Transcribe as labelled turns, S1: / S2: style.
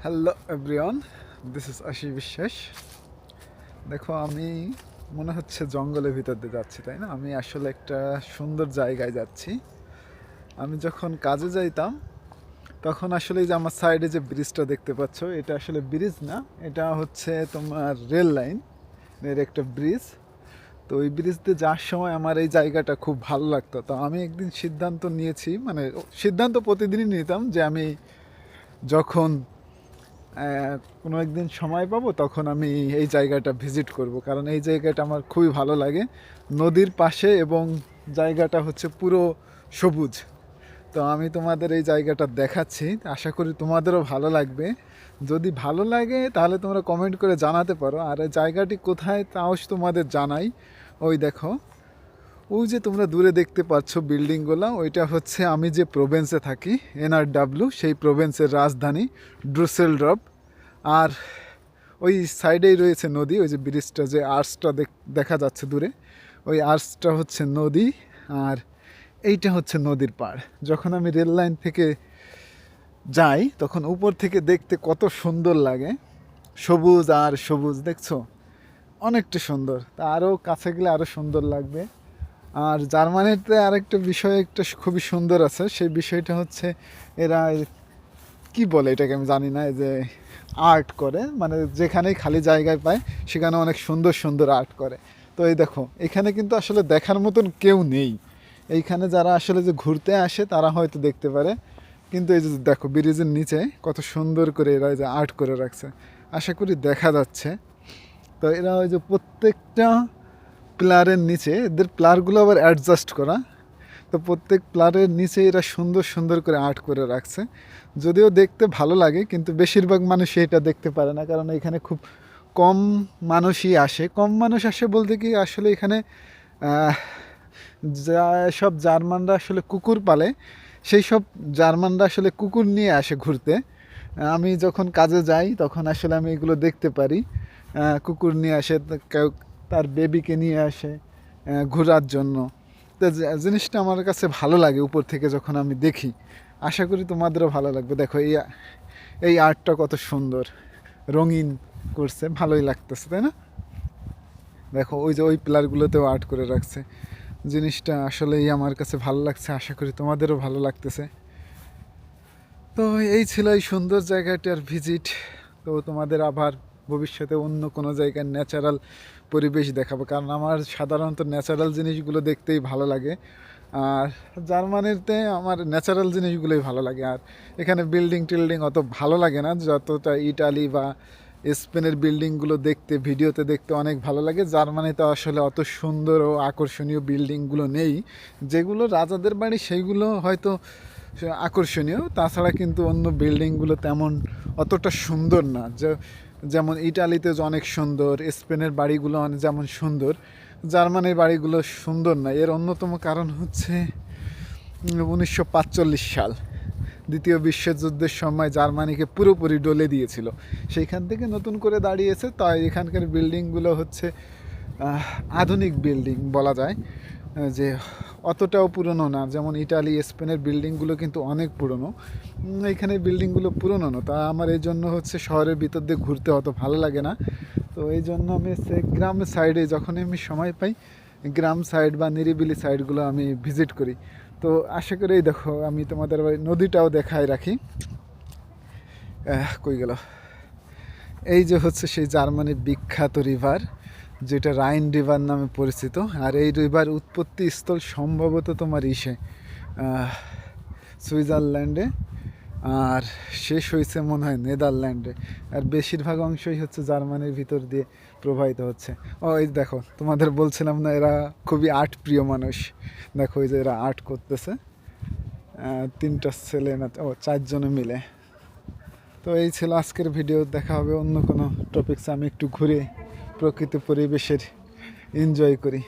S1: Hello everyone, this is আশি বিশ্বাস। দেখো, আমি মনে হচ্ছে জঙ্গলের ভিতর দিয়ে যাচ্ছি, তাই না? আমি আসলে একটা সুন্দর জায়গায় যাচ্ছি। আমি যখন কাজে যাইতাম তখন আসলে এই যে আমার সাইডে যে ব্রিজটা দেখতে পাচ্ছ, এটা আসলে ব্রিজ না, এটা হচ্ছে তোমার রেল লাইন এর একটা ব্রিজ। তো ওই ব্রিজ দিয়ে যাওয়ার সময় আমার এই জায়গাটা খুব ভালো লাগতো। তো আমি একদিন সিদ্ধান্ত নিয়েছি, মানে সিদ্ধান্ত প্রতিদিনই নিতাম যে আমি যখন কোনো একদিন সময় পাবো তখন আমি এই জায়গাটা ভিজিট করব, কারণ এই জায়গাটা আমার খুবই ভালো লাগে। নদীর পাশে এবং জায়গাটা হচ্ছে পুরো সবুজ। তো আমি তোমাদের এই জায়গাটা দেখাচ্ছি, আশা করি তোমাদেরও ভালো লাগবে। যদি ভালো লাগে তাহলে তোমরা কমেন্ট করে জানাতে পারো। আর এই জায়গাটি কোথায় তাও তোমাদের জানাই। ওই দেখো, ওই যে তোমরা দূরে দেখতে পাচ্ছ বিল্ডিংগুলো, ওইটা হচ্ছে আমি যে প্রভিন্সে থাকি, NRW, সেই প্রভিন্সের রাজধানী ড্রুসেলডর্ফ। আর ওই সাইডেই রয়েছে নদী, ওই যে ব্রিজটা, যে আর্চটা দেখা যাচ্ছে দূরে, ওই আর্চটা হচ্ছে নদী। আর এইটা হচ্ছে নদীর পাড়। যখন আমি রেল লাইন থেকে যাই তখন উপর থেকে দেখতে কত সুন্দর লাগে, সবুজ আর সবুজ, দেখছো? অনেকটা সুন্দর। তা আরও কাছে গেলে আরও সুন্দর লাগবে। আর জার্মানিতে আরেকটা বিষয় একটা খুবই সুন্দর আছে, সেই বিষয়টা হচ্ছে এরা কি বলে এটাকে আমি জানি না, এই যে আর্ট করে, মানে যেখানেই খালি জায়গায় পায় সেখানে অনেক সুন্দর সুন্দর আর্ট করে। তো এই দেখো, এখানে কিন্তু আসলে দেখার মতন কেউ নেই। এইখানে যারা আসলে যে ঘুরতে আসে তারা হয়তো দেখতে পারে, কিন্তু এই যে দেখো ব্রিজের নিচে কত সুন্দর করে এরা যে আর্ট করে রাখছে, আশা করি দেখা যাচ্ছে। তো এরা ওই যে প্রত্যেকটা প্লারের নিচে, এদের প্লারগুলো আবার অ্যাডজাস্ট করা, তো প্রত্যেক প্লারের নিচে এরা সুন্দর সুন্দর করে আর্ট করে রাখছে। যদিও দেখতে ভালো লাগে, কিন্তু বেশিরভাগ মানুষই এটা দেখতে পারে না, কারণ এখানে খুব কম মানুষই আসে। কম মানুষ আসে বলতে কি, আসলে এখানে যা সব জার্মানরা আসলে কুকুর পালে, সেই সব জার্মানরা আসলে কুকুর নিয়ে আসে ঘুরতে। আমি যখন কাজে যাই তখন আসলে আমি এগুলো দেখতে পারি। কুকুর নিয়ে আসে, কেউ তার বেবিকে নিয়ে আসে ঘোরার জন্য। তো জিনিসটা আমার কাছে ভালো লাগে উপর থেকে যখন আমি দেখি। আশা করি তোমাদেরও ভালো লাগবে। দেখো এই এই আর্টটা কত সুন্দর রঙিন করছে, ভালোই লাগতেছে, তাই না? দেখো ওই যে ওই পিলারগুলোতেও আর্ট করে রাখছে। জিনিসটা আসলেই আমার কাছে ভালো লাগছে, আশা করি তোমাদেরও ভালো লাগতেছে। তো এই ছিল এই সুন্দর জায়গাটার ভিজিট। তো তোমাদের আবার ভবিষ্যতে অন্য কোনো জায়গার ন্যাচারাল পরিবেশ দেখাবো, কারণ আমার সাধারণত ন্যাচারাল জিনিসগুলো দেখতেই ভালো লাগে। আর জার্মানিতে আমার ন্যাচারাল জিনিসগুলোই ভালো লাগে। আর এখানে বিল্ডিং টিল্ডিং অত ভালো লাগে না, যতটা ইটালি বা স্পেনের বিল্ডিংগুলো দেখতে, ভিডিওতে দেখতে অনেক ভালো লাগে। জার্মানিতে আসলে অত সুন্দর ও আকর্ষণীয় বিল্ডিংগুলো নেই। যেগুলো রাজাদের বাড়ি সেইগুলো হয়তো আকর্ষণীয়, তাছাড়া কিন্তু অন্য বিল্ডিংগুলো তেমন অতটা সুন্দর না। যেমন ইটালিতে অনেক সুন্দর, স্পেনের বাড়িগুলো যেমন সুন্দর, জার্মানির বাড়িগুলো সুন্দর না। এর অন্যতম কারণ হচ্ছে 1945 সাল, দ্বিতীয় বিশ্বযুদ্ধের সময় জার্মানিকে পুরোপুরি ডলে দিয়েছিল। সেইখান থেকে নতুন করে দাঁড়িয়েছে, তাই এখানকার বিল্ডিংগুলো হচ্ছে আধুনিক বিল্ডিং বলা যায়, যে অতটাও পুরনো না। যেমন ইটালি স্পেনের বিল্ডিংগুলো কিন্তু অনেক পুরনো, এখানে বিল্ডিংগুলো পুরনো না। তা আমার এই জন্য হচ্ছে শহরের ভিতর দিয়ে ঘুরতে অত ভালো লাগে না। তো এই জন্য আমি গ্রামের সাইডে যখনই আমি সময় পাই, গ্রাম সাইড বা নিরিবিলি সাইডগুলো আমি ভিজিট করি। তো আশা করি দেখো, আমি তোমাদের নদীটাও দেখায় রাখি। কই গেল, এই যে হচ্ছে সেই জার্মানির বিখ্যাত রিভার, যেটা রাইন রিভার নামে পরিচিত। আর এই রিভার উৎপত্তি স্থল সম্ভবত তোমার সুইজারল্যান্ডে, আর শেষ হয়েছে মনে হয় নেদারল্যান্ডে। আর বেশিরভাগ অংশই হচ্ছে জার্মানির ভিতর দিয়ে প্রবাহিত হচ্ছে। ও এই দেখো, তোমাদের বলছিলাম না এরা খুবই আর্ট প্রিয় মানুষ। দেখো এই যে এরা আর্ট করতেছে, তিনটা ছেলে না চারজনে মিলে। তো এই ছিল আজকের ভিডিও, দেখা হবে অন্য কোনো টপিকসে। আমি একটু ঘুরে প্রকৃতি পরিবেশের এনজয় করি।